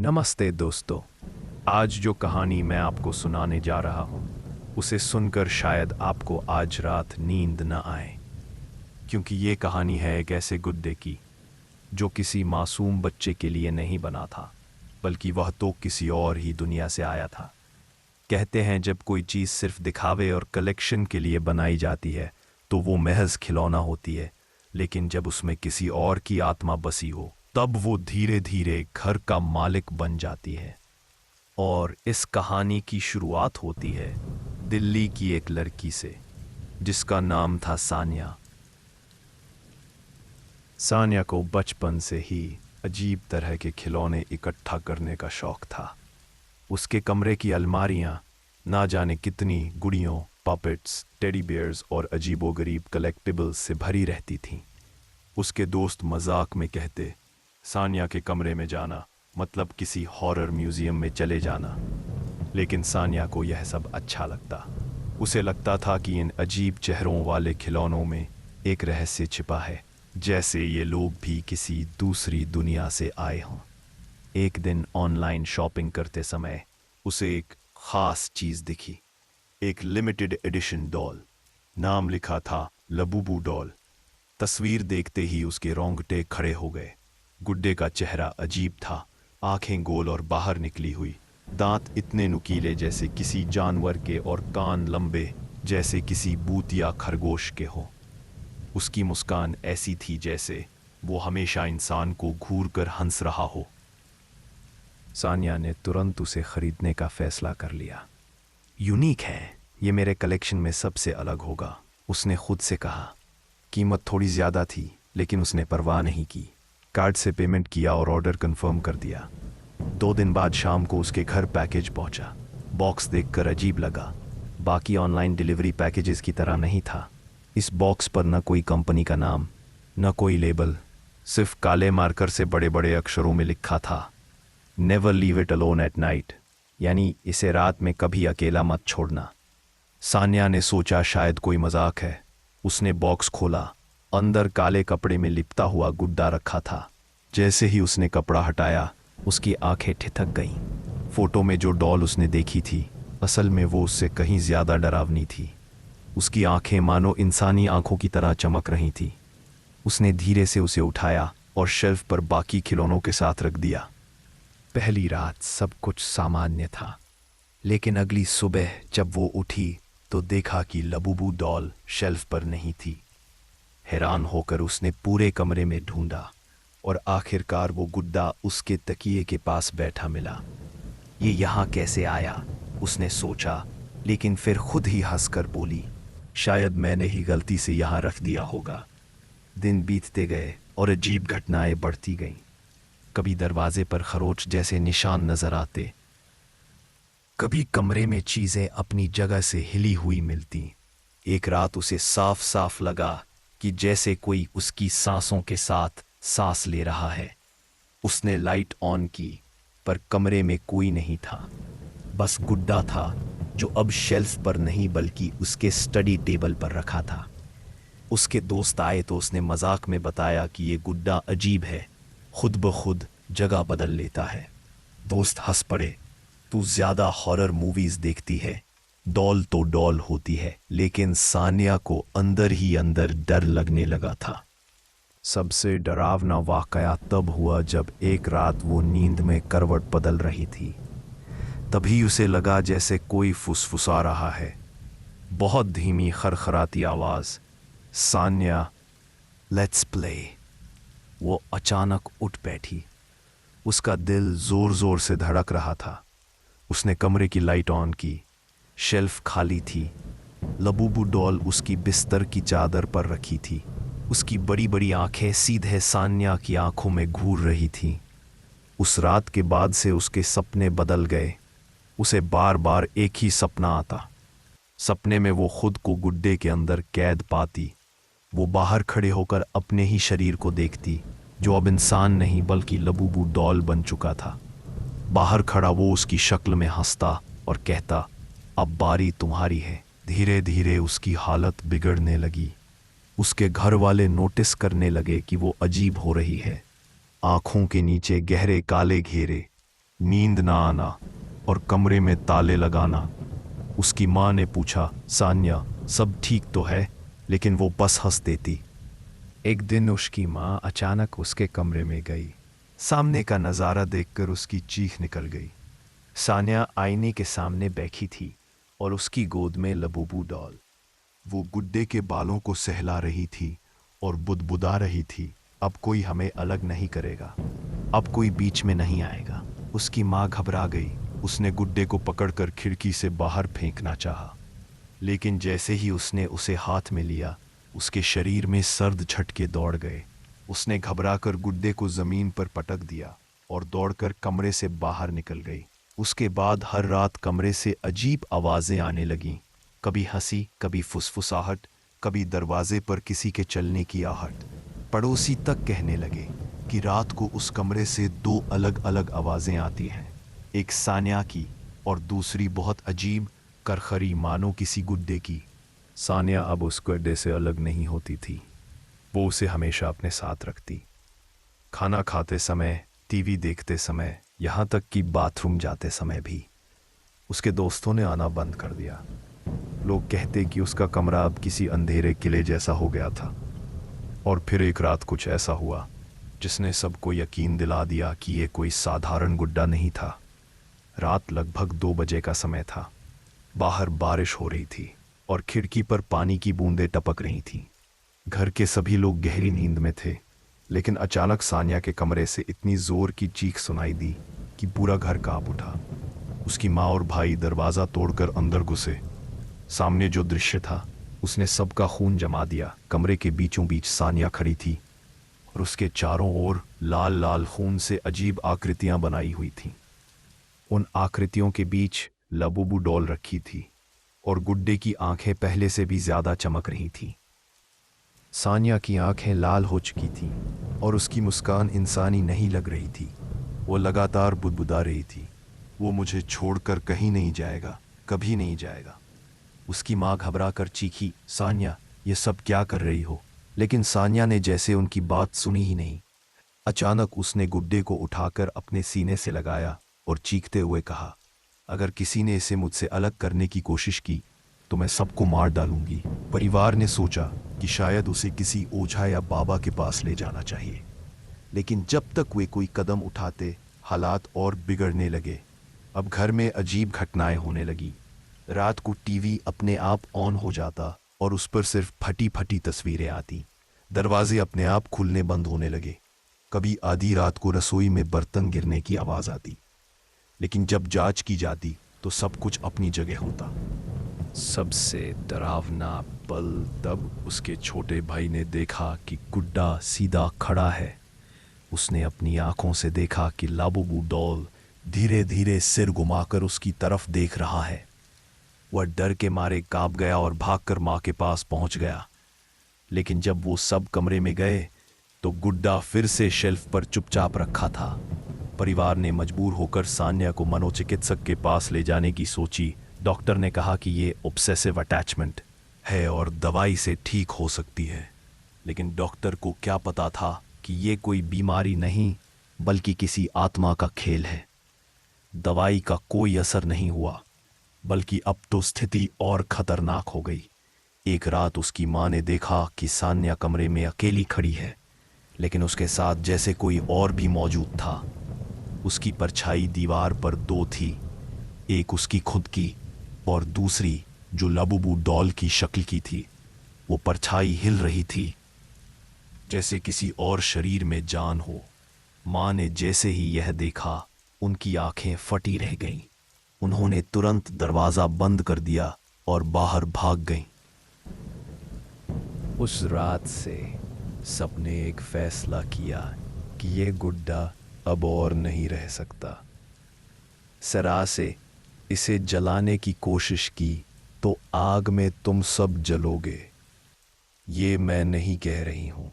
नमस्ते दोस्तों। आज जो कहानी मैं आपको सुनाने जा रहा हूँ उसे सुनकर शायद आपको आज रात नींद न आए, क्योंकि ये कहानी है एक ऐसे गुड्डे की जो किसी मासूम बच्चे के लिए नहीं बना था, बल्कि वह तो किसी और ही दुनिया से आया था। कहते हैं जब कोई चीज़ सिर्फ दिखावे और कलेक्शन के लिए बनाई जाती है तो वो महज खिलौना होती है, लेकिन जब उसमें किसी और की आत्मा बसी हो तब वो धीरे धीरे घर का मालिक बन जाती है। और इस कहानी की शुरुआत होती है दिल्ली की एक लड़की से जिसका नाम था सानिया। सानिया को बचपन से ही अजीब तरह के खिलौने इकट्ठा करने का शौक था। उसके कमरे की अलमारियां ना जाने कितनी गुड़ियों, पपेट्स, टेडी बियर्स और अजीबोगरीब कलेक्टिबल्स से भरी रहती थीं। उसके दोस्त मजाक में कहते, सानिया के कमरे में जाना मतलब किसी हॉरर म्यूजियम में चले जाना। लेकिन सानिया को यह सब अच्छा लगता। उसे लगता था कि इन अजीब चेहरों वाले खिलौनों में एक रहस्य छिपा है, जैसे ये लोग भी किसी दूसरी दुनिया से आए हों। एक दिन ऑनलाइन शॉपिंग करते समय उसे एक खास चीज दिखी, एक लिमिटेड एडिशन डॉल। नाम लिखा था लबूबू डॉल। तस्वीर देखते ही उसके रोंगटे खड़े हो गए। गुड्डे का चेहरा अजीब था, आंखें गोल और बाहर निकली हुई, दांत इतने नुकीले जैसे किसी जानवर के और कान लंबे जैसे किसी बूत या खरगोश के हो। उसकी मुस्कान ऐसी थी जैसे वो हमेशा इंसान को घूर कर हंस रहा हो। सानिया ने तुरंत उसे खरीदने का फैसला कर लिया। यूनिक है, ये मेरे कलेक्शन में सबसे अलग होगा, उसने खुद से कहा। कीमत थोड़ी ज्यादा थी लेकिन उसने परवाह नहीं की। कार्ड से पेमेंट किया और ऑर्डर कंफर्म कर दिया। 2 दिन बाद शाम को उसके घर पैकेज पहुंचा। बॉक्स देखकर अजीब लगा, बाकी ऑनलाइन डिलीवरी पैकेजेस की तरह नहीं था। इस बॉक्स पर न कोई कंपनी का नाम, न कोई लेबल, सिर्फ काले मार्कर से बड़े बड़े अक्षरों में लिखा था, never leave it alone at night, यानी इसे रात में कभी अकेला मत छोड़ना। सानिया ने सोचा शायद कोई मजाक है। उसने बॉक्स खोला। अंदर काले कपड़े में लिपटा हुआ गुड्डा रखा था। जैसे ही उसने कपड़ा हटाया उसकी आंखें ठिठक गईं। फोटो में जो डॉल उसने देखी थी असल में वो उससे कहीं ज्यादा डरावनी थी। उसकी आंखें मानो इंसानी आंखों की तरह चमक रही थी। उसने धीरे से उसे उठाया और शेल्फ पर बाकी खिलौनों के साथ रख दिया। पहली रात सब कुछ सामान्य था, लेकिन अगली सुबह जब वो उठी तो देखा कि लबूबू डॉल शेल्फ पर नहीं थी। हैरान होकर उसने पूरे कमरे में ढूंढा और आखिरकार वो गुड्डा उसके तकिए के पास बैठा मिला। ये यहाँ कैसे आया, उसने सोचा, लेकिन फिर खुद ही हंसकर बोली, शायद मैंने ही गलती से यहाँ रख दिया होगा। दिन बीतते गए और अजीब घटनाएं बढ़ती गईं। कभी दरवाजे पर खरोच जैसे निशान नजर आते, कभी कमरे में चीजें अपनी जगह से हिली हुई मिलती। एक रात उसे साफ साफ लगा कि जैसे कोई उसकी सांसों के साथ सांस ले रहा है। उसने लाइट ऑन की, पर कमरे में कोई नहीं था। बस गुड्डा था जो अब शेल्फ पर नहीं बल्कि उसके स्टडी टेबल पर रखा था। उसके दोस्त आए तो उसने मजाक में बताया कि ये गुड्डा अजीब है, खुद ब खुद जगह बदल लेता है। दोस्त हंस पड़े, तू ज्यादा हॉरर मूवीज देखती है, डॉल तो डॉल होती है। लेकिन सानिया को अंदर ही अंदर डर लगने लगा था। सबसे डरावना वाकया तब हुआ जब एक रात वो नींद में करवट बदल रही थी। तभी उसे लगा जैसे कोई फुसफुसा रहा है, बहुत धीमी खरखराती आवाज, सानिया लेट्स प्ले। वो अचानक उठ बैठी। उसका दिल जोर जोर से धड़क रहा था। उसने कमरे की लाइट ऑन की। शेल्फ खाली थी। लबूबू डॉल उसकी बिस्तर की चादर पर रखी थी। उसकी बड़ी बड़ी आंखें सीधे सानिया की आंखों में घूर रही थीं। उस रात के बाद से उसके सपने बदल गए। उसे बार बार एक ही सपना आता। सपने में वो खुद को गुड्डे के अंदर कैद पाती। वो बाहर खड़े होकर अपने ही शरीर को देखती, जो अब इंसान नहीं बल्कि लबूबू डॉल बन चुका था। बाहर खड़ा वो उसकी शक्ल में हंसता और कहता, अब बारी तुम्हारी है। धीरे धीरे उसकी हालत बिगड़ने लगी। उसके घर वाले नोटिस करने लगे कि वो अजीब हो रही है। आंखों के नीचे गहरे काले घेरे, नींद ना आना और कमरे में ताले लगाना। उसकी माँ ने पूछा, सान्या सब ठीक तो है? लेकिन वो बस हंस देती। एक दिन उसकी माँ अचानक उसके कमरे में गई। सामने का नज़ारा देखकर उसकी चीख निकल गई। सान्या आईने के सामने बैठी थी और उसकी गोद में लबूबू डॉल। वो गुड्डे के बालों को सहला रही थी और बुदबुदा रही थी, अब कोई हमें अलग नहीं करेगा, अब कोई बीच में नहीं आएगा। उसकी माँ घबरा गई। उसने गुड्डे को पकड़कर खिड़की से बाहर फेंकना चाहा, लेकिन जैसे ही उसने उसे हाथ में लिया, उसके शरीर में सर्द झटके दौड़ गए। उसने घबराकर गुड्डे को जमीन पर पटक दिया और दौड़कर कमरे से बाहर निकल गई। उसके बाद हर रात कमरे से अजीब आवाजें आने लगीं, कभी हंसी, कभी फुसफुसाहट, कभी दरवाजे पर किसी के चलने की आहट। पड़ोसी तक कहने लगे कि रात को उस कमरे से दो अलग अलग आवाजें आती हैं, एक सान्या की और दूसरी बहुत अजीब करखरी, मानो किसी गुड्डे की। सान्या अब उस गुड्डे से अलग नहीं होती थी। वो उसे हमेशा अपने साथ रखती, खाना खाते समय, टीवी देखते समय, यहाँ तक कि बाथरूम जाते समय भी। उसके दोस्तों ने आना बंद कर दिया। लोग कहते कि उसका कमरा अब किसी अंधेरे किले जैसा हो गया था। और फिर एक रात कुछ ऐसा हुआ जिसने सबको यकीन दिला दिया कि ये कोई साधारण गुड्डा नहीं था। रात लगभग 2 बजे का समय था। बाहर बारिश हो रही थी और खिड़की पर पानी की बूंदें टपक रही थीं। घर के सभी लोग गहरी नींद में थे, लेकिन अचानक सान्या के कमरे से इतनी जोर की चीख सुनाई दी कि पूरा घर कांप उठा। उसकी माँ और भाई दरवाज़ा तोड़कर अंदर घुसे। सामने जो दृश्य था उसने सबका खून जमा दिया। कमरे के बीचों बीच सान्या खड़ी थी और उसके चारों ओर लाल लाल खून से अजीब आकृतियां बनाई हुई थीं। उन आकृतियों के बीच लबूबू डॉल रखी थी और गुड्डे की आंखें पहले से भी ज्यादा चमक रही थीं। सान्या की आंखें लाल हो चुकी थीं और उसकी मुस्कान इंसानी नहीं लग रही थी। वो लगातार बुदबुदा रही थी, वो मुझे छोड़कर कहीं नहीं जाएगा, कभी नहीं जाएगा। उसकी माँ घबरा कर चीखी, सान्या ये सब क्या कर रही हो? लेकिन सान्या ने जैसे उनकी बात सुनी ही नहीं। अचानक उसने गुड्डे को उठाकर अपने सीने से लगाया और चीखते हुए कहा, अगर किसी ने इसे मुझसे अलग करने की कोशिश की तो मैं सबको मार डालूंगी। परिवार ने सोचा कि शायद उसे किसी ओझा या बाबा के पास ले जाना चाहिए, लेकिन जब तक वे कोई कदम उठाते हालात और बिगड़ने लगे। अब घर में अजीब घटनाएं होने लगी। रात को टीवी अपने आप ऑन हो जाता और उस पर सिर्फ फटी फटी तस्वीरें आती। दरवाजे अपने आप खुलने बंद होने लगे। कभी आधी रात को रसोई में बर्तन गिरने की आवाज आती, लेकिन जब जांच की जाती तो सब कुछ अपनी जगह होता। सबसे डरावना पल तब उसके छोटे भाई ने देखा कि गुड्डा सीधा खड़ा है। उसने अपनी आंखों से देखा कि लाबूबू डॉल धीरे धीरे सिर घुमाकर उसकी तरफ देख रहा है। वह डर के मारे कांप गया और भागकर मां के पास पहुंच गया। लेकिन जब वो सब कमरे में गए तो गुड्डा फिर से शेल्फ पर चुपचाप रखा था। परिवार ने मजबूर होकर सान्या को मनोचिकित्सक के पास ले जाने की सोची। डॉक्टर ने कहा कि ये ऑब्सेसिव अटैचमेंट है और दवाई से ठीक हो सकती है, लेकिन डॉक्टर को क्या पता था कि ये कोई बीमारी नहीं बल्कि किसी आत्मा का खेल है। दवाई का कोई असर नहीं हुआ, बल्कि अब तो स्थिति और खतरनाक हो गई। एक रात उसकी मां ने देखा कि सान्या कमरे में अकेली खड़ी है, लेकिन उसके साथ जैसे कोई और भी मौजूद था। उसकी परछाई दीवार पर 2 थी, एक उसकी खुद की और दूसरी जो लाबूबू डॉल की शक्ल की थी। वो परछाई हिल रही थी जैसे किसी और शरीर में जान हो। मां ने जैसे ही यह देखा, उनकी आंखें फटी रह गईं। उन्होंने तुरंत दरवाजा बंद कर दिया और बाहर भाग गईं। उस रात से सबने एक फैसला किया कि ये गुड्डा अब और नहीं रह सकता। सरा से इसे जलाने की कोशिश की तो आग में तुम सब जलोगे। ये मैं नहीं कह रही हूं,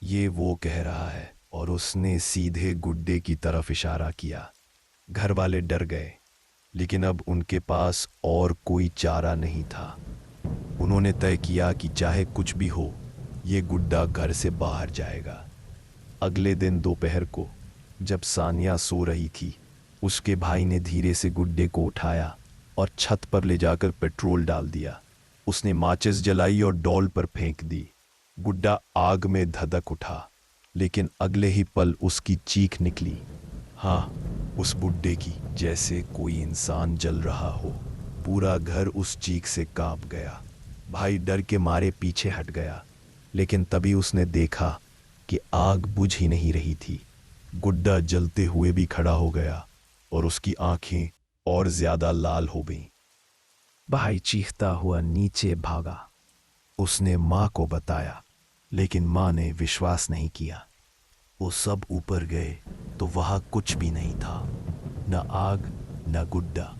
ये वो कह रहा है। और उसने सीधे गुड्डे की तरफ इशारा किया। घर वाले डर गए, लेकिन अब उनके पास और कोई चारा नहीं था। उन्होंने तय किया कि चाहे कुछ भी हो, ये गुड्डा घर से बाहर जाएगा। अगले दिन दोपहर को जब सान्या सो रही थी, उसके भाई ने धीरे से गुड्डे को उठाया और छत पर ले जाकर पेट्रोल डाल दिया। उसने माचिस जलाई और डॉल पर फेंक दी। गुड्डा आग में धधक उठा, लेकिन अगले ही पल उसकी चीख निकली। हाँ, उस बुड्ढे की, जैसे कोई इंसान जल रहा हो। पूरा घर उस चीख से कांप गया। भाई डर के मारे पीछे हट गया, लेकिन तभी उसने देखा कि आग बुझ ही नहीं रही थी। गुड्डा जलते हुए भी खड़ा हो गया और उसकी आंखें और ज्यादा लाल हो गईं। भाई चीखता हुआ नीचे भागा। उसने माँ को बताया, लेकिन माँ ने विश्वास नहीं किया। वो सब ऊपर गए तो वहां कुछ भी नहीं था, न आग न गुड्डा।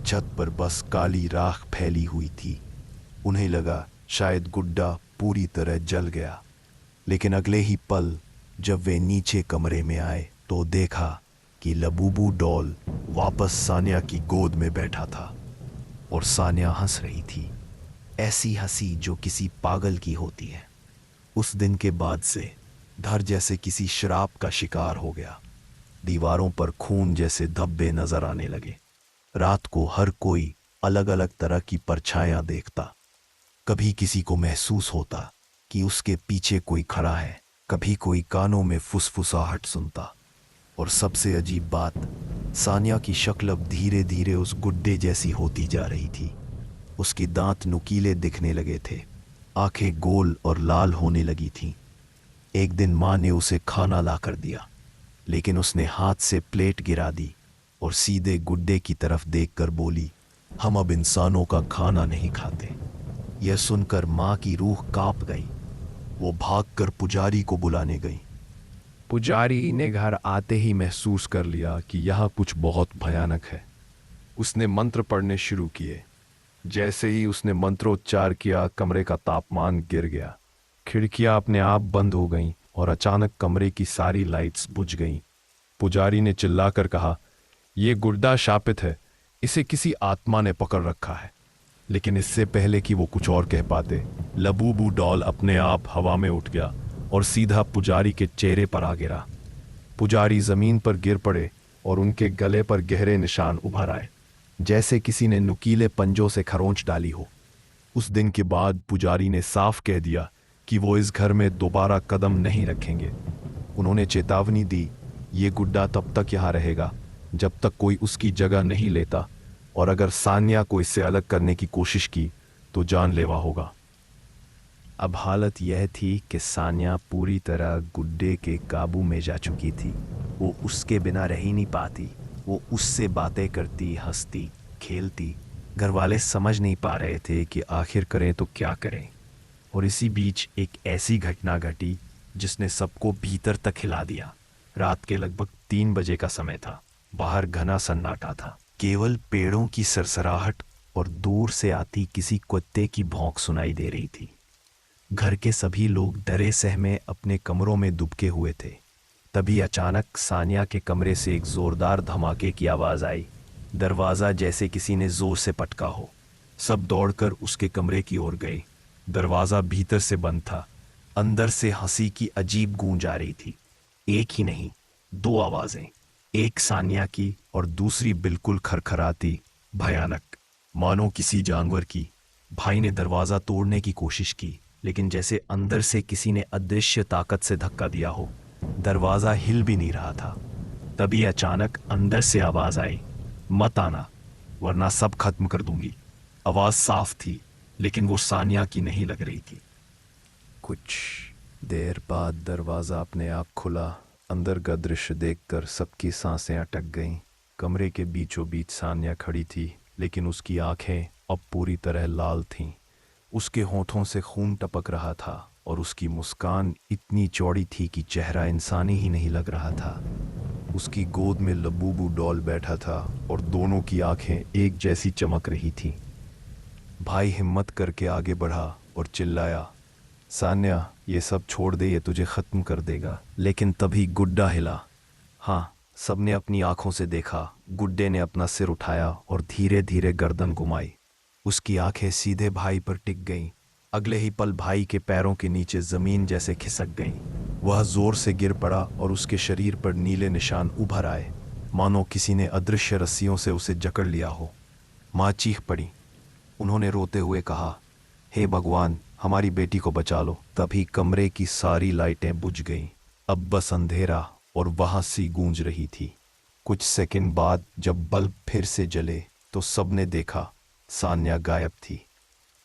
छत पर बस काली राख फैली हुई थी। उन्हें लगा शायद गुड्डा पूरी तरह जल गया, लेकिन अगले ही पल जब वे नीचे कमरे में आए तो देखा कि लबूबू डॉल वापस सान्या की गोद में बैठा था और सान्या हंस रही थी, ऐसी हंसी जो किसी पागल की होती है। उस दिन के बाद से घर जैसे किसी शराब का शिकार हो गया। दीवारों पर खून जैसे धब्बे नजर आने लगे। रात को हर कोई अलग अलग तरह की परछाइयां देखता। कभी किसी को महसूस होता कि उसके पीछे कोई खड़ा है, कभी कोई कानों में फुसफुसाहट सुनता। और सबसे अजीब बात, सान्या की शक्ल अब धीरे धीरे उस गुड्डे जैसी होती जा रही थी। उसके दांत नुकीले दिखने लगे थे, आंखें गोल और लाल होने लगी थीं। एक दिन माँ ने उसे खाना लाकर दिया, लेकिन उसने हाथ से प्लेट गिरा दी और सीधे गुड्डे की तरफ देखकर बोली, हम अब इंसानों का खाना नहीं खाते। यह सुनकर माँ की रूह कांप गई। वो भागकर पुजारी को बुलाने गई। पुजारी ने घर आते ही महसूस कर लिया कि यहाँ कुछ बहुत भयानक है। उसने मंत्र पढ़ने शुरू किए। जैसे ही उसने मंत्रोच्चार किया, कमरे का तापमान गिर गया। खिड़कियां अपने आप बंद हो गईं और अचानक कमरे की सारी लाइट्स बुझ गईं। पुजारी ने चिल्लाकर कहा, यह गुड्डा शापित है, इसे किसी आत्मा ने पकड़ रखा है। लेकिन इससे पहले कि वो कुछ और कह पाते, लबूबू डॉल अपने आप हवा में उठ गया और सीधा पुजारी के चेहरे पर आ गिरा। पुजारी जमीन पर गिर पड़े और उनके गले पर गहरे निशान उभर आए, जैसे किसी ने नुकीले पंजों से खरोंच डाली हो। उस दिन के बाद पुजारी ने साफ कह दिया कि वो इस घर में दोबारा कदम नहीं रखेंगे। उन्होंने चेतावनी दी, ये गुड्डा तब तक यहाँ रहेगा जब तक कोई उसकी जगह नहीं लेता, और अगर सान्या को इससे अलग करने की कोशिश की तो जानलेवा होगा। अब हालत यह थी कि सान्या पूरी तरह गुड्डे के काबू में जा चुकी थी। वो उसके बिना रह ही नहीं पाती। वो उससे बातें करती, हंसती, खेलती। घर वाले समझ नहीं पा रहे थे कि आखिर करें तो क्या करें। और इसी बीच एक ऐसी घटना घटी जिसने सबको भीतर तक हिला दिया। रात के लगभग 3 बजे का समय था। बाहर घना सन्नाटा था। केवल पेड़ों की सरसराहट और दूर से आती किसी कुत्ते की भौंक सुनाई दे रही थी। घर के सभी लोग डरे सहमे अपने कमरों में दुबके हुए थे। तभी अचानक सान्या के कमरे से एक जोरदार धमाके की आवाज आई। दरवाजा जैसे किसी ने जोर से पटका हो। सब दौड़कर उसके कमरे की ओर गए। दरवाजा भीतर से बंद था। अंदर से हंसी की अजीब गूंज आ रही थी। एक ही नहीं, 2 आवाजें, एक सान्या की और दूसरी बिल्कुल खरखराती, भयानक, मानो किसी जानवर की। भाई ने दरवाजा तोड़ने की कोशिश की, लेकिन जैसे अंदर से किसी ने अदृश्य ताकत से धक्का दिया हो। दरवाजा हिल भी नहीं रहा था। तभी अचानक अंदर से आवाज आई, मत आना वरना सब खत्म कर दूंगी। आवाज साफ थी, लेकिन वो सान्या की नहीं लग रही थी। कुछ देर बाद दरवाजा अपने आप खुला। अंदर का दृश्य देखकर सबकी सांसें अटक गईं। कमरे के बीचों बीच सान्या खड़ी थी, लेकिन उसकी आंखें अब पूरी तरह लाल थीं। उसके होठों से खून टपक रहा था और उसकी मुस्कान इतनी चौड़ी थी कि चेहरा इंसानी ही नहीं लग रहा था। उसकी गोद में लबूबू डॉल बैठा था और दोनों की आंखें एक जैसी चमक रही थीं। भाई हिम्मत करके आगे बढ़ा और चिल्लाया, सान्या, ये सब छोड़ दे, ये तुझे खत्म कर देगा। लेकिन तभी गुड्डा हिला। हाँ, सबने अपनी आंखों से देखा। गुड्डे ने अपना सिर उठाया और धीरे धीरे गर्दन घुमाई। उसकी आंखें सीधे भाई पर टिक गईं। अगले ही पल भाई के पैरों के नीचे जमीन जैसे खिसक गईं। वह जोर से गिर पड़ा और उसके शरीर पर नीले निशान उभर आए। मानो किसी ने अदृश्य रस्सियों से उसे जकड़ लिया हो। माँ चीख पड़ी। उन्होंने रोते हुए कहा, हे भगवान, हमारी बेटी को बचा लो। तभी कमरे की सारी लाइटें बुझ गईं। अब बस अंधेरा और वहां सी गूंज रही थी। कुछ सेकंड बाद जब बल्ब फिर से जले तो सबने देखा सान्या गायब थी।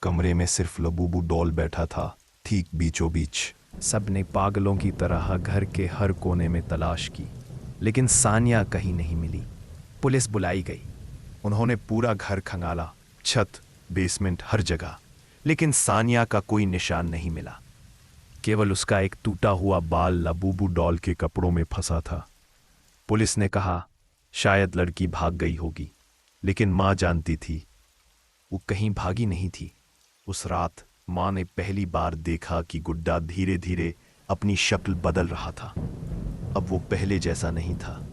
कमरे में सिर्फ लबूबू डॉल बैठा था, ठीक बीचों बीच। सबने पागलों की तरह घर के हर कोने में तलाश की, लेकिन सान्या कहीं नहीं मिली। पुलिस बुलाई गई। उन्होंने पूरा घर खंगाला, छत, बेसमेंट, हर जगह, लेकिन सान्या का कोई निशान नहीं मिला। केवल उसका एक टूटा हुआ बाल लबूबू डॉल के कपड़ों में फंसा था। पुलिस ने कहा शायद लड़की भाग गई होगी, लेकिन माँ जानती थी वो कहीं भागी नहीं थी। उस रात माँ ने पहली बार देखा कि गुड्डा धीरे धीरे अपनी शक्ल बदल रहा था। अब वो पहले जैसा नहीं था।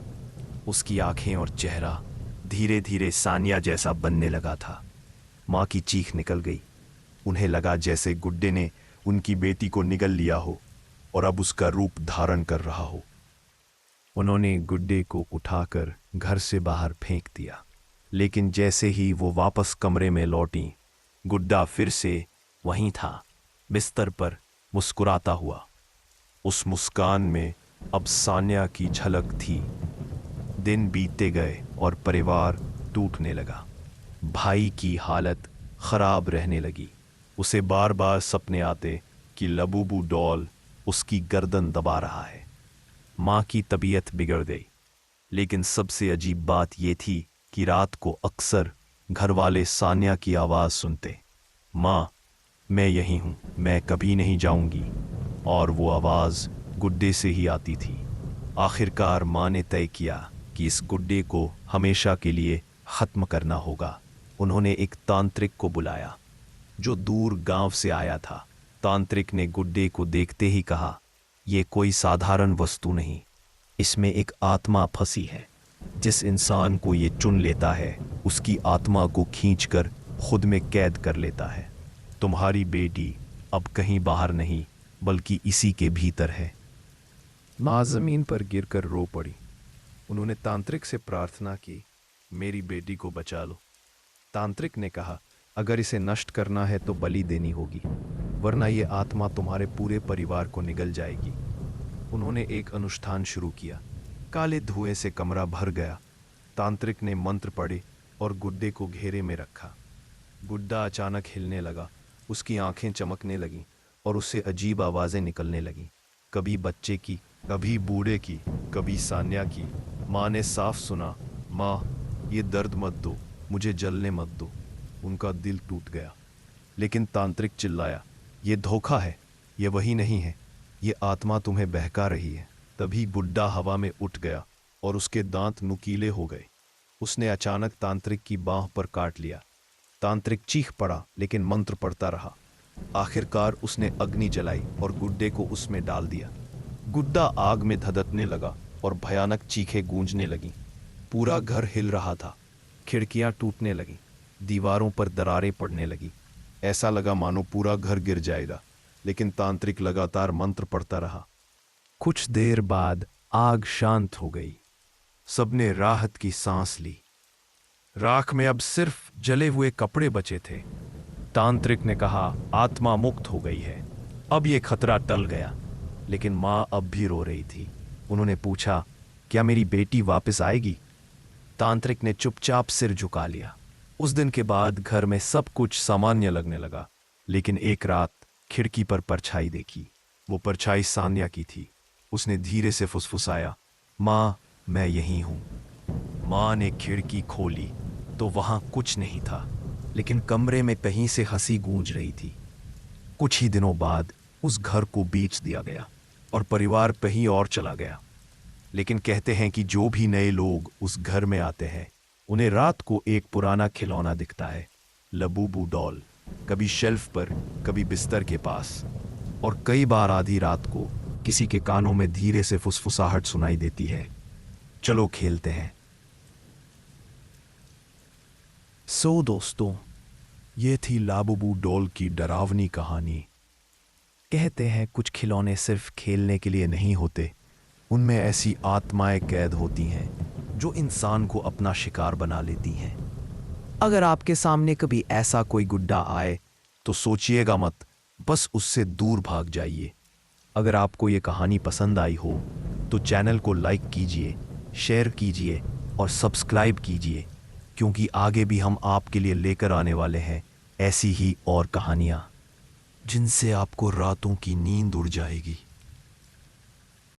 उसकी आंखें और चेहरा धीरे धीरे सान्या जैसा बनने लगा था। माँ की चीख निकल गई। उन्हें लगा जैसे गुड्डे ने उनकी बेटी को निगल लिया हो और अब उसका रूप धारण कर रहा हो। उन्होंने गुड्डे को उठाकर घर से बाहर फेंक दिया, लेकिन जैसे ही वो वापस कमरे में लौटी, गुड्डा फिर से वहीं था, बिस्तर पर, मुस्कुराता हुआ। उस मुस्कान में अब सान्या की झलक थी। दिन बीतते गए और परिवार टूटने लगा। भाई की हालत खराब रहने लगी। उसे बार बार सपने आते कि लबूबू डॉल उसकी गर्दन दबा रहा है। माँ की तबीयत बिगड़ गई, लेकिन सबसे अजीब बात यह थी कि रात को अक्सर घर वाले सान्या की आवाज़ सुनते, माँ, मैं यहीं हूँ, मैं कभी नहीं जाऊंगी। और वो आवाज़ गुड्डे से ही आती थी। आखिरकार माँ ने तय किया कि इस गुड्डे को हमेशा के लिए ख़त्म करना होगा। उन्होंने एक तांत्रिक को बुलाया जो दूर गांव से आया था। तांत्रिक ने गुड्डे को देखते ही कहा, यह कोई साधारण वस्तु नहीं, इसमें एक आत्मा फंसी है। जिस इंसान को ये चुन लेता है उसकी आत्मा को खींचकर खुद में कैद कर लेता है। तुम्हारी बेटी अब कहीं बाहर नहीं बल्कि इसी के भीतर है। माँ जमीन पर गिरकर रो पड़ी। उन्होंने तांत्रिक से प्रार्थना की, मेरी बेटी को बचा लो। तांत्रिक ने कहा, अगर इसे नष्ट करना है तो बलि देनी होगी, वरना ये आत्मा तुम्हारे पूरे परिवार को निगल जाएगी। उन्होंने एक अनुष्ठान शुरू किया। काले धुएं से कमरा भर गया। तांत्रिक ने मंत्र पढ़े और गुड्डे को घेरे में रखा। गुड्डा अचानक हिलने लगा, उसकी आंखें चमकने लगीं और उससे अजीब आवाज़ें निकलने लगीं, कभी बच्चे की, कभी बूढ़े की, कभी सान्या की। माँ ने साफ सुना, माँ, ये दर्द मत दो, मुझे जलने मत दो। उनका दिल टूट गया। लेकिन तांत्रिक चिल्लाया, ये धोखा है, ये वही नहीं है, ये आत्मा तुम्हें बहका रही है। तभी बुड्ढा हवा में उठ गया और उसके दांत नुकीले हो गए। उसने अचानक तांत्रिक की बांह पर काट लिया। तांत्रिक चीख पड़ा, लेकिन मंत्र पढ़ता रहा। आखिरकार उसने अग्नि जलाई और गुड्डे को उसमें डाल दिया। गुड्डा आग में धधकने लगा और भयानक चीखें गूंजने लगीं। पूरा घर हिल रहा था, खिड़कियां टूटने लगीं, दीवारों पर दरारें पड़ने लगी। ऐसा लगा मानो पूरा घर गिर जाएगा, लेकिन तांत्रिक लगातार मंत्र पढ़ता रहा। कुछ देर बाद आग शांत हो गई। सबने राहत की सांस ली। राख में अब सिर्फ जले हुए कपड़े बचे थे। तांत्रिक ने कहा, आत्मा मुक्त हो गई है, अब ये खतरा टल गया। लेकिन माँ अब भी रो रही थी। उन्होंने पूछा, क्या मेरी बेटी वापस आएगी? तांत्रिक ने चुपचाप सिर झुका लिया। उस दिन के बाद घर में सब कुछ सामान्य लगने लगा। लेकिन एक रात खिड़की पर परछाई देखी। वो परछाई सान्या की थी। उसने धीरे से फुसफुसाया, माँ, मैं यहीं हूँ। माँ ने खिड़की खोली तो वहां कुछ नहीं था, लेकिन कमरे में कहीं से हंसी गूंज रही थी। कुछ ही दिनों बाद उस घर को बेच दिया गया और परिवार कहीं और चला गया। लेकिन कहते हैं कि जो भी नए लोग उस घर में आते हैं, उन्हें रात को एक पुराना खिलौना दिखता है, लबूबू डॉल, कभी शेल्फ पर, कभी बिस्तर के पास, और कई बार आधी रात को किसी के कानों में धीरे से फुसफुसाहट सुनाई देती है, चलो खेलते हैं। सो दोस्तों, ये थी लाबूबू डॉल की डरावनी कहानी। कहते हैं कुछ खिलौने सिर्फ खेलने के लिए नहीं होते, उनमें ऐसी आत्माएं कैद होती हैं जो इंसान को अपना शिकार बना लेती हैं। अगर आपके सामने कभी ऐसा कोई गुड्डा आए तो सोचिएगा मत, बस उससे दूर भाग जाइए। अगर आपको ये कहानी पसंद आई हो तो चैनल को लाइक कीजिए, शेयर कीजिए और सब्सक्राइब कीजिए, क्योंकि आगे भी हम आपके लिए लेकर आने वाले हैं ऐसी ही और कहानियाँ जिनसे आपको रातों की नींद उड़ जाएगी।